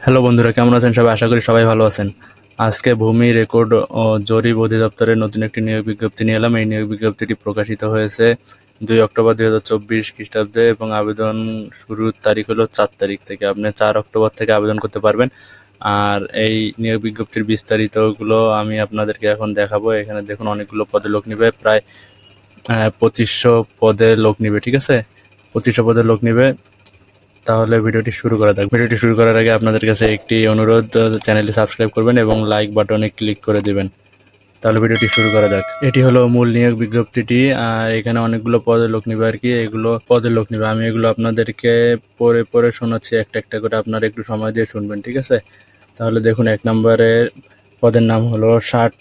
Hello বন্ধুরা, কেমন আছেন সবাই? আশা করি সবাই ভালো আছেন। আজকে ভূমি রেকর্ড ও জরিপ অধিদপ্তরের নতুন একটি নিয়োগ বিজ্ঞপ্তি নিয়ে এলাম। এই নিয়োগ বিজ্ঞপ্তিটি প্রকাশিত হয়েছে 2 অক্টোবর 2024 খ্রিস্টাব্দে এবং আবেদন শুরুর তারিখ হলো 4 তারিখ থেকে। আপনি 4 অক্টোবর থেকে আবেদন করতে পারবেন। আর এই নিয়োগ বিজ্ঞপ্তির বিস্তারিতগুলো আমি আপনাদেরকে এখন দেখাবো। এখানে দেখুন, অনেকগুলো পদে লোক নিবে, প্রায় 2500 পদে লোক নিবে। ঠিক আছে, 2500 পদে লোক নিবে। তাহলে ভিডিওটি শুরু করা যাক। ভিডিওটি শুরু করার আগে আপনাদের কাছে একটি অনুরোধ, চ্যানেলটি সাবস্ক্রাইব করবেন এবং লাইক বাটনে ক্লিক করে দিবেন। তাহলে ভিডিওটি শুরু করা যাক। এটি হলো মূল নিয়োগ বিজ্ঞপ্তিটি। আর এখানে অনেকগুলো পদে লোক নিবে আর কি। এগুলো পদে লোক নিবে, আমি এগুলো আপনাদেরকে পড়ে পড়ে শোনাচ্ছি একটা একটা করে। আপনারা একটু সময় দিয়ে শুনবেন, ঠিক আছে? তাহলে দেখুন, 1 নম্বরের পদের নাম হলো 60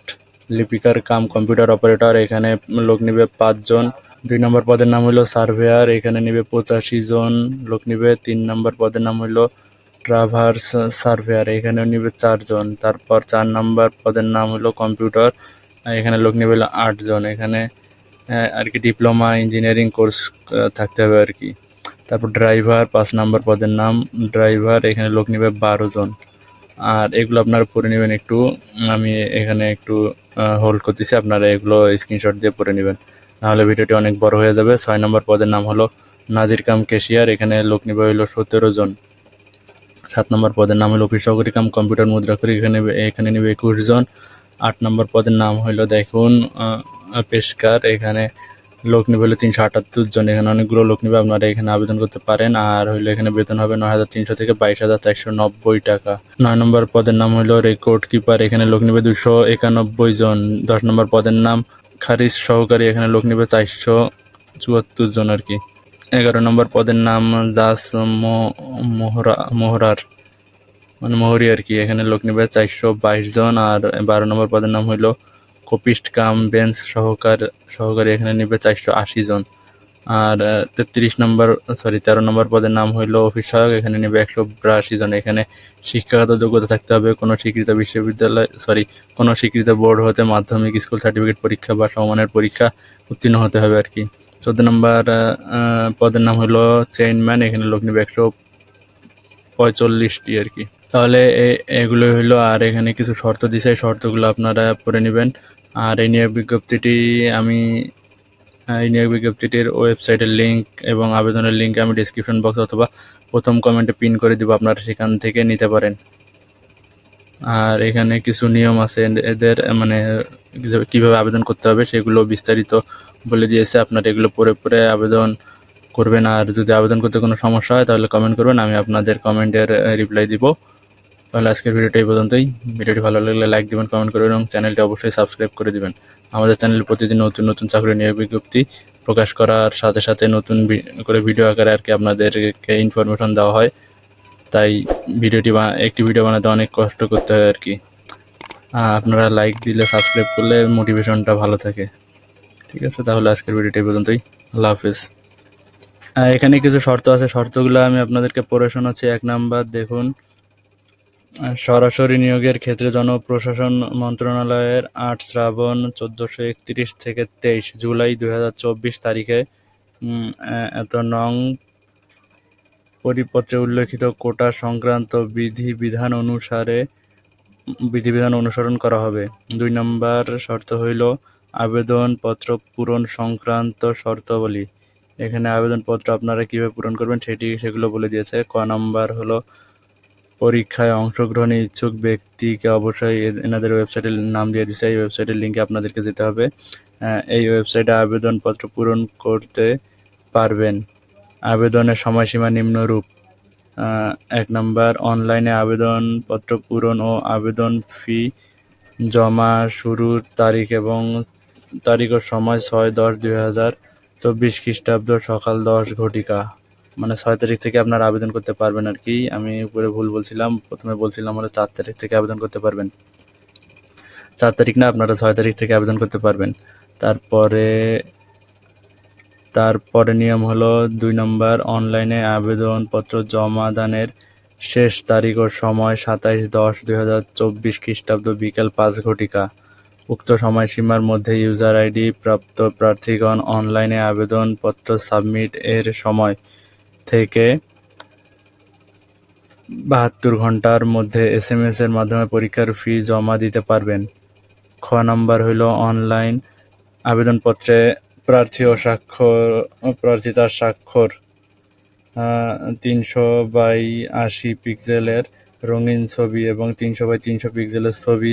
লিপিকার কাম কম্পিউটার অপারেটর। এখানে লোক নিবে 5 জন। 2 নম্বর পদের নাম হলো সার্ভেয়ার। এখানে নিবে 85 জন লোক নিবে। 3 নম্বর পদের নাম হলো ট্রাভার্স সার্ভেয়ার। এখানে নিবে 4 জন। তারপর 4 নম্বর পদের নাম হলো কম্পিউটার। এখানে লোক নিবে 8 জন। এখানে আর কি ডিপ্লোমা ইঞ্জিনিয়ারিং কোর্স থাকতে হবে আর কি। তারপর ড্রাইভার, 5 নম্বর পদের নাম ড্রাইভার। এখানে লোক নিবে 12 জন। আর এগুলো আপনারা পড়ে নেবেন একটু। আমি এখানে একটু হোল্ড করতেছি, আপনারা এগুলো স্ক্রিনশট দিয়ে পড়ে নেবেন, নাহলে ভিডিওটি অনেক বড় হয়ে যাবে। 6 নম্বর পদের নাম হলো নাজির কাম ক্যাশিয়ার। এখানে লোক নিবে হলো 17 জন। 7 নম্বর পদের নাম হলো অফিস সহকারী কাম কম্পিউটার মুদ্রাক্ষরী। এখানে নিবে 21 জন। 8 নম্বর পদের নাম হলো দেখুন পেশকার। এখানে লোক নিবে হলো 378 জন। এখানে অনেকগুলো লোক নিবে, আপনারা এখানে আবেদন করতে পারেন। আর হইলো এখানে বেতন হবে 9,300 থেকে 22,490 টাকা। 9 নম্বর পদের নাম হলো রেকর্ড কিপার। এখানে লোক নিবে 291 জন। 10 নম্বর পদের নাম খারিজ সহকারী। এখানে লোক নিবে 474 জন আর কি। 11 নম্বর পদের নাম জাস মোহরার, মানে মোহরি আর কি। এখানে লোক নিবে 422 জন। আর 12 নম্বর পদের নাম হইলো কপিস্ট কাম বেঞ্চ সহকারী। এখানে নিবে 480 জন। আর 13 নম্বর পদের নাম হইলো অফিস সহায়ক। এখানে নিবে 182 জন। এখানে শিক্ষাগত যোগ্যতা থাকতে হবে কোনো স্বীকৃত বিশ্ববিদ্যালয় কোনো স্বীকৃত বোর্ড হতে মাধ্যমিক, স্কুল সার্টিফিকেট পরীক্ষা বা সমমানের পরীক্ষা উত্তীর্ণ হতে হবে আর কি। 14 নম্বর পদের নাম হলো চেইনম্যান। এখানে লোক নিবে 145টি আর কি। তাহলে এগুলো হইলো। আর এখানে কিছু শর্ত দিছে, এই শর্তগুলো আপনারা পড়ে নেবেন। আর এই নিয়োগ বিজ্ঞপ্তিটির ওয়েবসাইটের লিঙ্ক এবং আবেদনের লিঙ্ক আমি ডিসক্রিপশন বক্স অথবা প্রথম কমেন্টে পিন করে দিব, আপনারা সেখান থেকে নিতে পারেন। আর এখানে কিছু নিয়ম আছে এদের, মানে কিভাবে আবেদন করতে হবে সেগুলো বিস্তারিত বলে দিয়েছে। আপনারা এগুলো পড়ে পড়ে আবেদন করবেন। আর যদি আবেদন করতে কোনো সমস্যা হয় তাহলে কমেন্ট করবেন, আমি আপনাদের কমেন্টের রিপ্লাই দিব। তাহলে আজকের ভিডিওটা এই পর্যন্তই। ভিডিওটি ভালো লাগলে লাইক দিবেন, কমেন্ট করবেন এবং চ্যানেলটি অবশ্যই সাবস্ক্রাইব করে দিবেন। আমাদের চ্যানেলে প্রতিদিন নতুন নতুন চাকরি নিয়োগ বিজ্ঞপ্তি প্রকাশ করার সাথে সাথে নতুন করে ভিডিও আকারে আর কি আপনাদেরকে ইনফরমেশন দেওয়া হয়। তাই একটি ভিডিও বানাতে অনেক কষ্ট করতে হয় আর কি। আপনারা লাইক দিলে, সাবস্ক্রাইব করলে মোটিভেশনটা ভালো থাকে। ঠিক আছে, তাহলে আজকের ভিডিওটি এই পর্যন্তই। আল্লাহ হাফিজ। এখানে কিছু শর্ত আছে, শর্তগুলো আমি আপনাদেরকে পড়ে শোনাচ্ছি। 1 নাম্বার দেখুন, সরাসরি নিয়োগের ক্ষেত্রে জনপ্রশাসন মন্ত্রণালয়ের 8 শ্রাবণ 1431 থেকে 23 জুলাই 2024 তারিখে এত নং পরিপত্রে উল্লেখিত কোটা সংক্রান্ত বিধিবিধান অনুসরণ করা হবে। 2 নম্বর শর্ত হইল আবেদনপত্র পূরণ সংক্রান্ত শর্তাবলী। এখানে আবেদনপত্র আপনারা কীভাবে পূরণ করবেন সেগুলো বলে দিয়েছে। ক নম্বর হলো পরীক্ষায় অংশগ্রহণে ইচ্ছুক ব্যক্তিকে অবশ্যই এনাদের ওয়েবসাইটের নাম দিয়ে দিচ্ছে, এই ওয়েবসাইটের লিঙ্কে আপনাদেরকে যেতে হবে। এই ওয়েবসাইটে আবেদনপত্র পূরণ করতে পারবেন। আবেদনের সময়সীমা নিম্নরূপ। 1 নম্বর অনলাইনে আবেদনপত্র পূরণ ও আবেদন ফি জমা শুরুর তারিখ ও সময় 6/10/2024 খ্রিস্টাব্দ সকাল 10 ঘটিকা। মানে 6 তারিখ থেকে আপনারা আবেদন করতে পারবেন আর কি। আমি উপরে ভুল বলছিলাম, প্রথমে বলছিলাম হলো 4 তারিখ থেকে আবেদন করতে পারবেন। 4 তারিখ না, আপনারা 6 তারিখ থেকে আবেদন করতে পারবেন। তারপরে নিয়ম হলো 2 নম্বর অনলাইনে আবেদনপত্র জমা দানের শেষ তারিখ ও সময় 27/10/2024 খ্রিস্টাব্দ বিকেল 5 ঘটিকা। উক্ত সময়সীমার মধ্যে ইউজার আইডি প্রাপ্ত প্রার্থীগণ অনলাইনে আবেদনপত্র সাবমিট এর সময় থেকে 72 ঘন্টার মধ্যে SMS এর মাধ্যমে পরীক্ষার ফি জমা দিতে পারবেন। খ নাম্বার হইল অনলাইন আবেদনপত্রে প্রার্থী তার স্বাক্ষর 300x80 পিক্সেলের রঙিন ছবি এবং 300x300 পিক্সেলের ছবি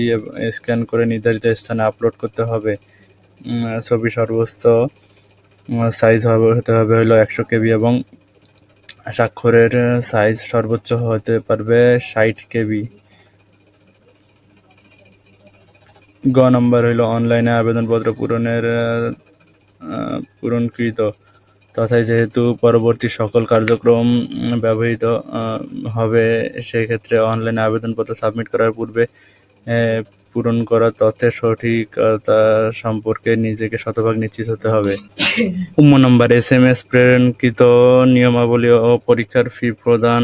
স্ক্যান করে নির্ধারিত স্থানে আপলোড করতে হবে। ছবি সর্বোচ্চ সাইজ হতে হবে হলো 100 KB এবং স্বাক্ষরের সাইজ সর্বোচ্চ হতে পারবে 60 KB। গ নম্বর হইল অনলাইনে আবেদনপত্র পূরণকৃত তথায় যেহেতু পরবর্তী সকল কার্যক্রম ব্যবহৃত হবে, সেক্ষেত্রে অনলাইনে আবেদনপত্র সাবমিট করার পূর্বে পূরণ করা তথ্যের সঠিকতা সম্পর্কে নিজেকে শতভাগ নিশ্চিত হতে হবে। নম্বর SMS প্রেরণকৃত নিয়মাবলী ও পরীক্ষার ফি প্রদান।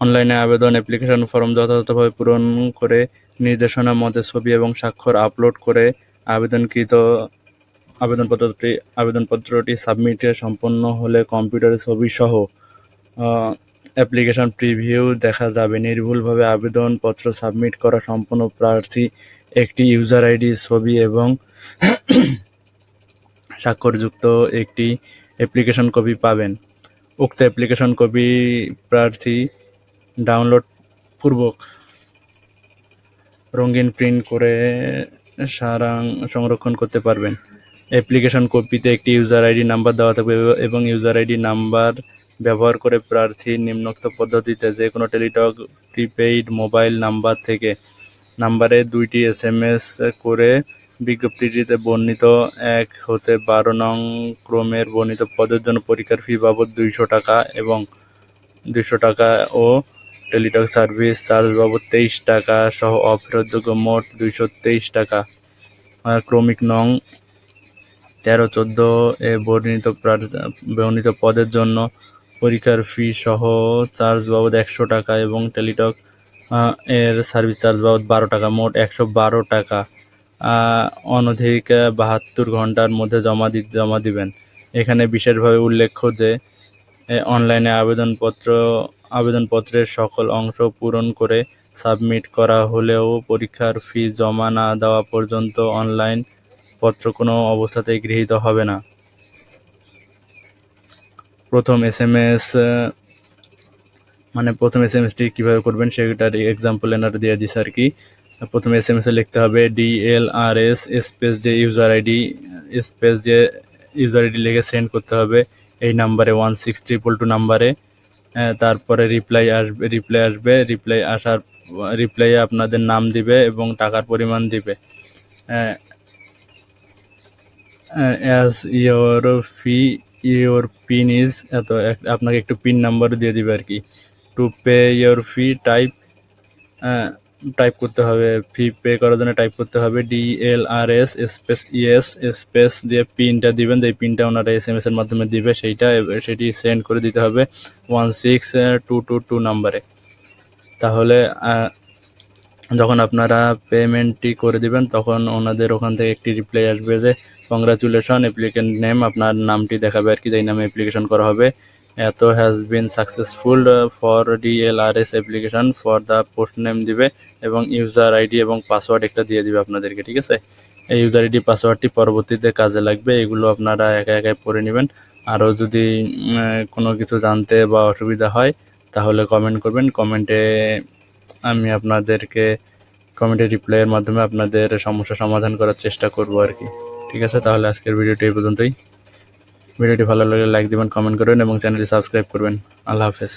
অনলাইনে আবেদন অ্যাপ্লিকেশন ফর্ম যথাযথভাবে পূরণ করে নির্দেশনা মতে ছবি এবং স্বাক্ষর আপলোড করে আবেদনপত্রটি সাবমিট সম্পন্ন হলে কম্পিউটারে ছবি সহ অ্যাপ্লিকেশন প্রিভিউ দেখা যাবে। নির্ভুলভাবে আবেদনপত্র সাবমিট করা সম্পন্ন প্রার্থী একটি ইউজার আইডি, ছবি এবং স্বাক্ষরযুক্ত একটি অ্যাপ্লিকেশন কপি পাবেন। উক্ত অ্যাপ্লিকেশন কপি প্রার্থী ডাউনলোড পূর্বক রঙিন প্রিন্ট করে সংরক্ষণ করতে পারবেন। অ্যাপ্লিকেশন কপিতে একটি ইউজার আইডি নাম্বার দেওয়া থাকবে এবং ইউজার আইডি নাম্বার ব্যবহার করে প্রার্থী নিম্নোক্ত পদ্ধতিতে যে কোনো টেলিটক প্রিপেইড মোবাইল নাম্বার থেকে নাম্বারে 2টি SMS করে বিজ্ঞপ্তিটিতে বর্ণিত 1 হতে 12 নং ক্রমের বর্ণিত পদের জন্য পরীক্ষার ফি বাবদ 200 টাকা এবং 200 টাকা ও টেলিটক সার্ভিস চার্জ বাবদ 23 টাকা সহ অফেরতযোগ্য মোট 223 টাকা। ক্রমিক নং 13-14 এ বর্ণিত পদের জন্য পরীক্ষার ফি সহ চার্জ বাবদ 100 টাকা এবং টেলিটক এর সার্ভিস চার্জ বাবদ 12 টাকা, মোট 112 টাকা অনধিক 72 ঘন্টার মধ্যে জমা দিবেন। এখানে বিশেষভাবে উল্লেখ্য যে অনলাইনে আবেদনপত্রের সকল অংশ পূরণ করে সাবমিট করা হলেও পরীক্ষার ফি জমা না দেওয়া পর্যন্ত অনলাইন পত্র কোনো অবস্থাতেই গৃহীত হবে না। প্রথম এসএমএসটি কীভাবে করবেন সেটার এক্সাম্পল এনারা দিয়ে দিচ্ছে আর কি। প্রথম এসএমএসে লিখতে হবে DLRS স্পেস দিয়ে ইউজার আইডি লিখে সেন্ড করতে হবে এই নাম্বারে 16222 নাম্বারে। তারপরে রিপ্লাই আসবে। রিপ্লাইয়ে আপনাদের নাম দিবে এবং টাকার পরিমাণ দিবে। অ্যাজ ইয়োর পিন ইজ আপনাকে একটু পিন নাম্বারও দিয়ে দিবে আর কি। To pay your fee type করতে হবে, ফি পে করার জন্য টাইপ করতে হবে DLRS স্পেস ইয়েস স্পেস দিয়ে পিনটা দিবেন, এই পিনটা ওনারা SMS এর মাধ্যমে দিবে, সেটি সেন্ড করে দিতে হবে 16222 নাম্বারে। তাহলে যখন আপনারা পেমেন্টটি করে দিবেন তখন ওনাদের ওখান থেকে একটি রিপ্লাই আসবে যে কংগ্রাচুলেশন অ্যাপ্লিকেন্ট নেম, আপনার নামটি দেখাবে আর কি, যেই নামে অ্যাপ্লিকেশন করা হবে। এত has been successful for DLRS application for the post name দিবে এবং ইউজার আইডি এবং পাসওয়ার্ড একটা দিয়ে দিবে আপনাদেরকে, ঠিক আছে। এই ইউজার আইডি পাসওয়ার্ডটি পরবর্তীতে কাজে লাগবে, এগুলো আপনারা একা পড়ে নেবেন। আরও যদি কোনো কিছু জানতে বা অসুবিধা হয় তাহলে কমেন্ট করবেন, আমি আপনাদেরকে কমেন্টের রিপ্লাইয়ের মাধ্যমে আপনাদের সমস্যা সমাধান করার চেষ্টা করব আর কি, ঠিক আছে। তাহলে আজকের ভিডিওটি এই পর্যন্তই। ভিডিওটি ভালো লাগলে লাইক দিবেন, কমেন্ট করবেন এবং চ্যানেলটি সাবস্ক্রাইব করবেন। আল্লাহ হাফেজ।